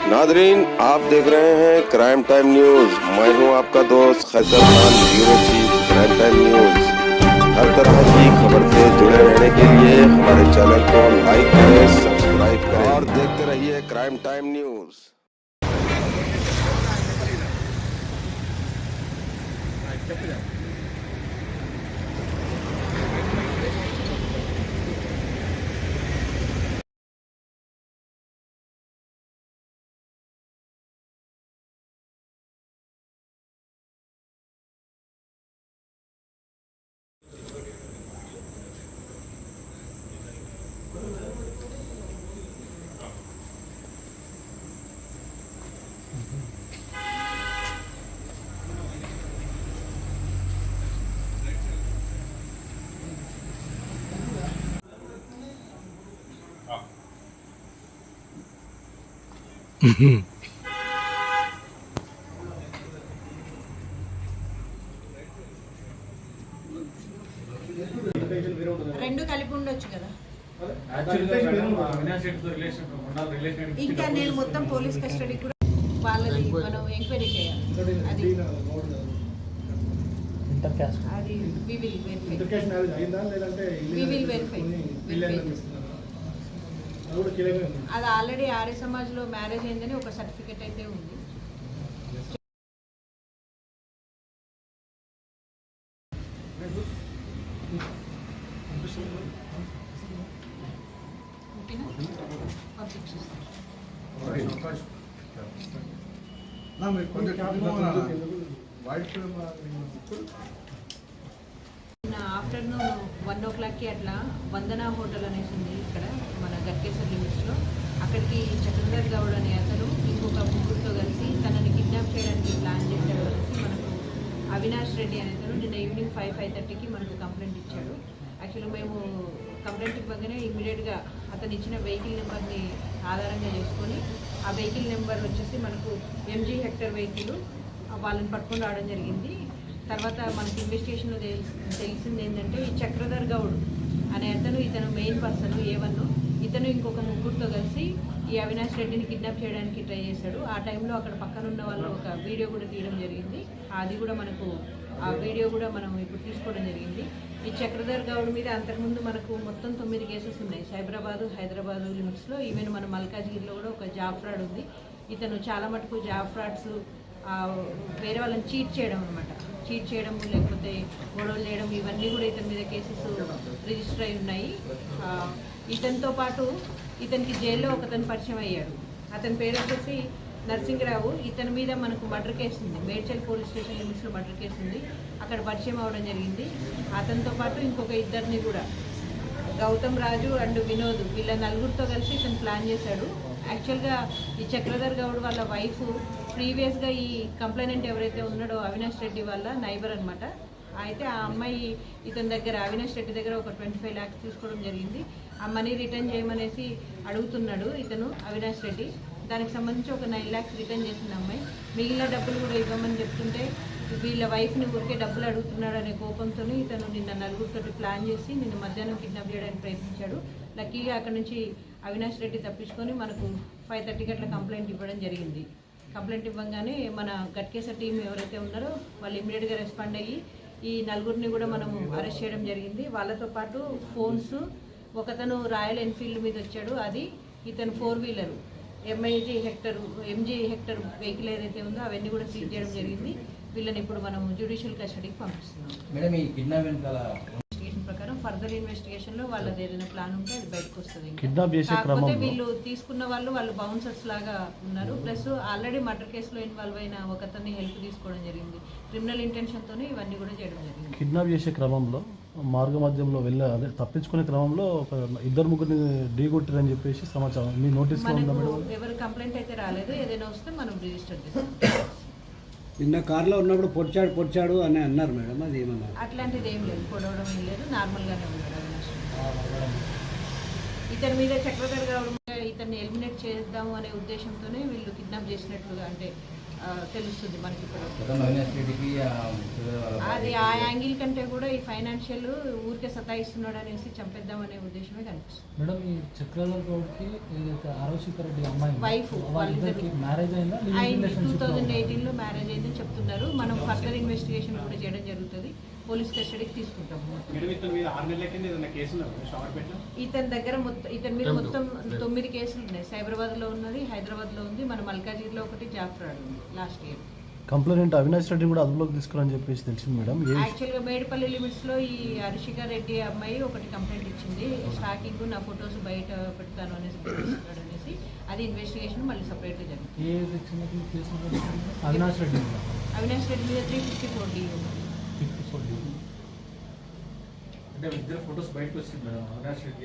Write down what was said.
Nadreen, आप देख रहे हैं क्राइम टाइम न्यूज। मैं हूं आपका दोस्त Qaiser Khan, bureau chief crime time news. हर तरह की खबर से जुड़े रहने के लिए हमारे चैनल को लाइक करें, सब्सक्राइब करें और देखते रहिए क्राइम टाइम न्यूज। రెండు కలిపి ఉండొచ్చు కదా. ఇంకా నేను మొత్తం పోలీస్ కస్టడీ కూడా వాళ్ళది మనం ఎంక్వైరీ చేయాలి. అది అది ఆల్రెడీ ఆర్య సమాజ్లో మ్యారేజ్ అయిందని ఒక సర్టిఫికెట్ అయితే ఉంది. ఆఫ్టర్నూన్ 1 o'clockకి అట్లా వందన హోటల్ అనేసి ఉంది ఇక్కడ మన గట్కేసర్ లిమిట్స్లో. అక్కడికి చక్రధర్ గౌడ్ అనే అతను ఇంకొక ముగ్గురితో కలిసి తనని కిడ్నాప్ చేయడానికి ప్లాన్ చేశాడు అనేసి మనకు అవినాష్ రెడ్డి అనే అతను నిన్న ఈవినింగ్ 5:30కి మనకు కంప్లైంట్ ఇచ్చాడు. యాక్చువల్గా మేము కంప్లైంట్ ఇవ్వగానే ఇమ్మీడియట్గా అతను ఇచ్చిన వెహికల్ నెంబర్ని ఆధారంగా చేసుకొని ఆ వెహికల్ నెంబర్ వచ్చేసి మనకు MG హెక్టర్ వెహికల్ వాళ్ళని పట్టుకొని రావడం జరిగింది. తర్వాత మనకి ఇన్వెస్టిగేషన్లో తెలిసింది ఏంటంటే ఈ చక్రధర్ గౌడ్ అనే అతను ఇతను మెయిన్ పర్సన్ A1, ఇతను ఇంకొక ముగ్గురితో కలిసి ఈ అవినాష్ రెడ్డిని కిడ్నాప్ చేయడానికి ట్రై చేశాడు. ఆ టైంలో అక్కడ పక్కన ఉన్న వాళ్ళు ఒక వీడియో కూడా తీయడం జరిగింది. అది కూడా మనకు ఆ వీడియో కూడా మనం ఇప్పుడు తీసుకోవడం జరిగింది. ఈ చక్రధర్ గౌడ్ మీద అంతకుముందు మనకు మొత్తం 9 కేసెస్ ఉన్నాయి సైబరాబాదు, హైదరాబాదు లిమిట్స్లో. ఈవెన్ మన మల్కాజ్గిరిలో కూడా ఒక జాబ్ ఫ్రాడ్ ఉంది. ఇతను చాలా మటుకు జాబ్ ఫ్రాడ్స్ వేరే వాళ్ళని చీట్ చేయడం అనమాట, చీట్ చేయడం లేకపోతే గొడవలు చేయడం, ఇవన్నీ కూడా ఇతని మీద కేసెస్ రిజిస్టర్ అయి ఉన్నాయి. ఇతనితో పాటు ఇతనికి జైల్లో ఒకతను పరిచయం అయ్యాడు. అతని పేరు వచ్చేసి నరసింగరావు. ఇతని మీద మనకు మర్డర్ కేసు ఉంది, మేడ్చల్ పోలీస్ స్టేషన్ లిమిట్స్లో మర్డర్ కేసు ఉంది. అక్కడ పరిచయం అవ్వడం జరిగింది. అతనితో పాటు ఇంకొక ఇద్దరిని కూడా గౌతమ్ రాజు అండ్ వినోద్, వీళ్ళ నలుగురితో కలిసి ఇతను ప్లాన్ చేశాడు. యాక్చువల్గా ఈ చక్రధర్ గౌడ్ వాళ్ళ వైఫ్ ప్రీవియస్గా ఈ కంప్లైనెంట్ ఎవరైతే ఉన్నాడో అవినాష్ రెడ్డి వాళ్ళ నైబర్ అనమాట. అయితే ఆ అమ్మాయి ఇతని దగ్గర అవినాష్ రెడ్డి దగ్గర ఒక 25 lakhs తీసుకోవడం జరిగింది. ఆ మనీ రిటర్న్ చేయమనేసి అడుగుతున్నాడు ఇతను అవినాష్ రెడ్డి. దానికి సంబంధించి ఒక 9 lakhs రిటర్న్ చేసింది అమ్మాయి. మిగిలిన డబ్బులు కూడా ఇవ్వమని చెప్తుంటే వీళ్ళ వైఫ్ని ఊరికే డబ్బులు అడుగుతున్నాడు అనే కోపంతో ఇతను నిన్న నలుగురితో ప్లాన్ చేసి నిన్న మధ్యాహ్నం కిడ్నాప్ చేయడానికి ప్రయత్నించాడు. లక్కీగా అక్కడ నుంచి అవినాష్ రెడ్డి తప్పించుకొని మనకు 5:30 గంటల కంప్లైంట్ ఇవ్వడం జరిగింది. కంప్లైంట్ ఇవ్వగానే మన గట్కేసర్ టీం ఎవరైతే ఉన్నారో వాళ్ళు ఇమ్మీడియట్గా రెస్పాండ్ అయ్యి ఈ నలుగురిని కూడా మనము అరెస్ట్ చేయడం జరిగింది. వాళ్ళతో పాటు ఫోన్స్, ఒకతను రాయల్ ఎన్ఫీల్డ్ మీద వచ్చాడు, అది ఇతను 4-wheeler MG హెక్టర్ వెహికల్ ఏదైతే ఉందో అవన్నీ కూడా సీజ్ చేయడం జరిగింది. వీళ్ళని ఇప్పుడు మనం జ్యుడిషియల్ కస్టడీకి పంపిస్తున్నాం. ఇన్వెస్టిగేషన్ ప్రకారం ఫర్దర్ ఇన్వెస్టిగేషన్ లో వాళ్ళది ఏదైనా ప్లాన్ ఉంటే అది బయటకు వస్తుంది. కాకపోతే వీళ్ళు తీసుకున్న వాళ్ళు బౌన్సర్స్ లాగా ఉన్నారు. ప్లస్ ఆల్రెడీ మర్డర్ కేసులో ఇన్వాల్వ్ అయిన ఒకతన్ని హెల్ప్ తీసుకోవడం జరిగింది. క్రిమినల్ ఇంటెన్షన్ తోనే ఇవన్నీ కూడా చేయడం జరిగింది. కిడ్నాప్ చేసే క్రమంలో మార్గ మధ్యంలో అదే తప్పించుకునే క్రమంలో ఒక 2-3 ఢీకొట్టారని చెప్పేసి సమాచారం మీ నోటీస్ ఎవరు కంప్లైంట్ అయితే రాలేదు. ఏదైనా వస్తే మనం రిజిస్టర్ చేస్తాం. నిన్న కార్లో ఉన్నప్పుడు పొడిచాడు అని అన్నారు మేడం, అది ఏమన్నా? అట్లాంటిది ఏం లేదు, పొడవడం ఏం లేదు, నార్మల్గానే ఉన్నాడు అవినాష్. ఇతని మీద చక్రధర్ గౌడ్ ఇతన్ని ఎలిమినేట్ చేద్దాము అనే ఉద్దేశంతోనే వీళ్ళు కిడ్నాప్ చేసినట్లుగా, అంటే తెలుస్తుంది మనకి ఇప్పుడు. అది ఆ యాంగిల్ కంటే కూడా ఈ ఫైనాన్షియల్ ఊరికే సతాయిస్తున్నాడు అనేసి చంపేద్దామనే ఉద్దేశమే కనిపిస్తుంది. మేడం ఈ చక్రధర్ గౌడ్కి ఏదైతే ఆరోషిక రెడ్డి అమ్మాయి వైఫ్ వాళ్ళిద్దరికి మ్యారేజ్ అయిందా? అయింది, 2018లో మ్యారేజ్ అయిందని చెప్తున్నారు. మనం ఫర్దర్ ఇన్వెస్టిగేషన్ కూడా చేయడం జరుగుతుంది. పోలీస్ కస్టడీకి తీసుకుంటాం. ఇతని దగ్గర ఇతని మీద మొత్తం 9 కేసులు ఉన్నాయి. సైబరాబాద్లో ఉన్నది, హైదరాబాద్లో ఉంది, మన మల్కాజ్గిరిలో ఒకటి, జాఫ్రాడ్ ఉంది last year. Complaint Avinash Reddy కూడా అదుపులోకి తీసుకురని చెప్పేసి తెలిసింది మేడం. యాక్చువల్గా మేడిపల్లి లిమిట్స్లో ఈ హర్షిక రెడ్డి అమ్మాయి ఒకటి కంప్లైంట్ ఇచ్చింది. స్టాకింగ్ నా ఫొటోస్ బయట పెడతాను అనేసి బెదిరిస్తున్నాడు అనేసి. అది ఇన్వెస్టిగేషన్ మళ్ళీ సపరేట్గా జరుగుతుంది. ఏ సెక్షన్ కేసు అవినాష్ రెడ్డి అవినాష్ రెడ్డి మీద 354D ఉంది. 54 అంటే ఇద్దరు ఫొటోస్ బయటకు వచ్చింది మేడం అవినాష్ రెడ్డి.